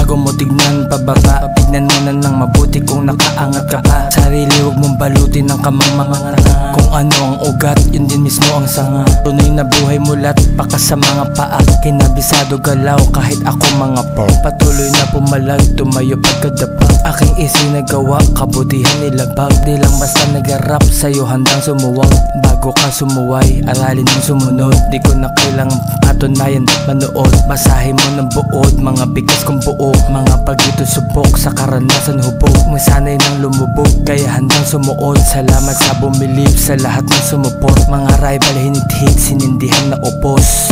Bago mo tignan pababa, tignan mo na ng mabuti kung nakaangat ka pa. Sarili huwag mong balutin ng kamang-mga. Kung ano ang ugat, yun din mismo ang sanga. Tunay na buhay mulat, paka sa mga paa. Kinabisado galaw kahit ako mga paw. Patuloy na pumalag, tumayo pagkadapa. Aking isinagawa, kabutihan nilabag. Di lang basta nag-rap, sa'yo handang sumuwang. Bago ka sumuway, aralin mong sumunod. Di ko na kailangang patunayan, manood. Basahin mo ng buod, mga bigas kong buo. Mga pagito subok, sa karanasan hubog. Masanay nang lumubog, kaya handang sumuot. Salamat sa bumilib, sa lahat ng sumuport. Mga rival hinit-hit, sinindihan na upos.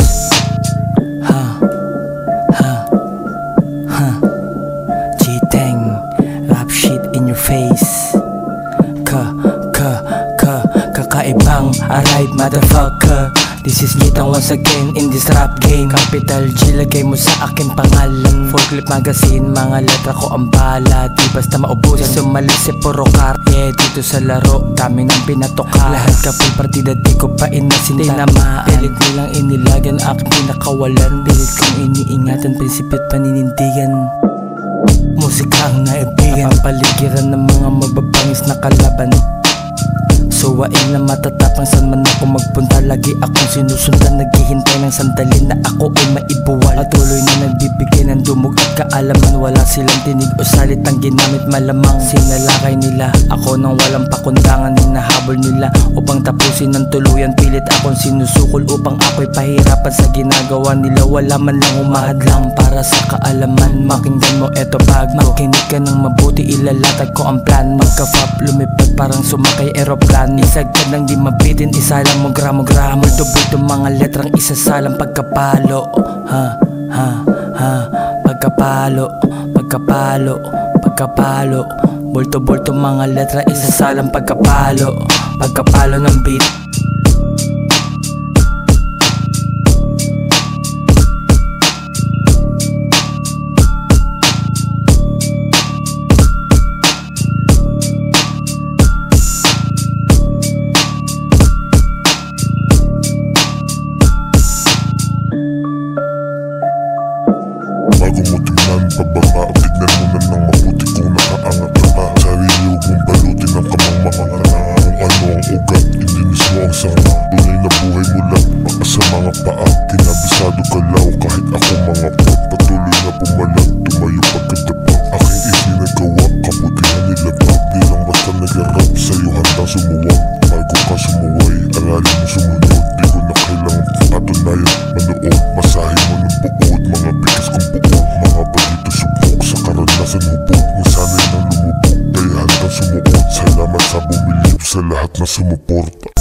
G-Tang, rap shit in your face. Kakaibang arrive motherfucker. This is G-Tang once again in this rap game. Capital G, lagay mo sa akin pangalan. Forklift magazine, mga letra ko ang bala. Di basta maubusan, sumali si puro kar. Yeah, dito sa laro, dami nang pinatoka. Lahat kapag partida, di ko pa inasinta. Tinamaan, pilit nilang inilagan, aking pinakawalan. Pilit kong iniingatan, prinsipyo at paninindigan. Musika ang naibigan, paligiran ng mga mababangis na kalaban. Suwain na matatapang, saan man ako magpunta. Lagi akong sinusundan, naghihintay ng sandali na ako ay maibuwal. Patuloy na nagbibigay ng dumog at kaalaman. Wala silang tinig o salit ang ginamit malamang. Sinalakay nila ako nang walang pakundangan. Hinahabol nila upang tapusin ng tuluyan. Pilit akong sinusukol upang ako'y pahirapan sa ginagawa nila. Wala man lang umahadlang para sa kaalaman. Makinggan mo eto bago, makinig ka ng mabuti, ilalatag ko ang plan. Magka-fap, lumipad parang sumakay aeroplan. Isag ka nang di mabitin, isalang mo gramo-gramo. Multo-bulto mga letrang isasalang pagkapalo. Pagkapalo, pagkapalo, pagkapalo. Bulto-bulto mga letra, isasalang pagkapalo. Pagkapalo ng beat. Bago mo tignan pababa, tignan mo na ng mabuti kung nakaangat ka pa. Sarili huwag mong balutin ng kamang-mga. Kung ano ang ugat, hindi mismo ang sanga. Tunay na buhay mulat, paka sa mga paa. Kinabisado galaw kahit ako mga pot. Patuloy na pumalag, tumayo pagkadapa. Aking isinagawa, kabutihan nilabag. Di lang basta nag-rap, sa'yo handang sumuwang. Bago ka sumuway, aralin mo sumunod. Di ko na kailangang patunayan, manood. Masahin mo ng buod, mga bigas kong buo. Mga bagito subok, sa karanasan hubog. Masanay nang lumubog, kaya handang sumuot. Salamat sa bumilib, sa lahat na sumuporta.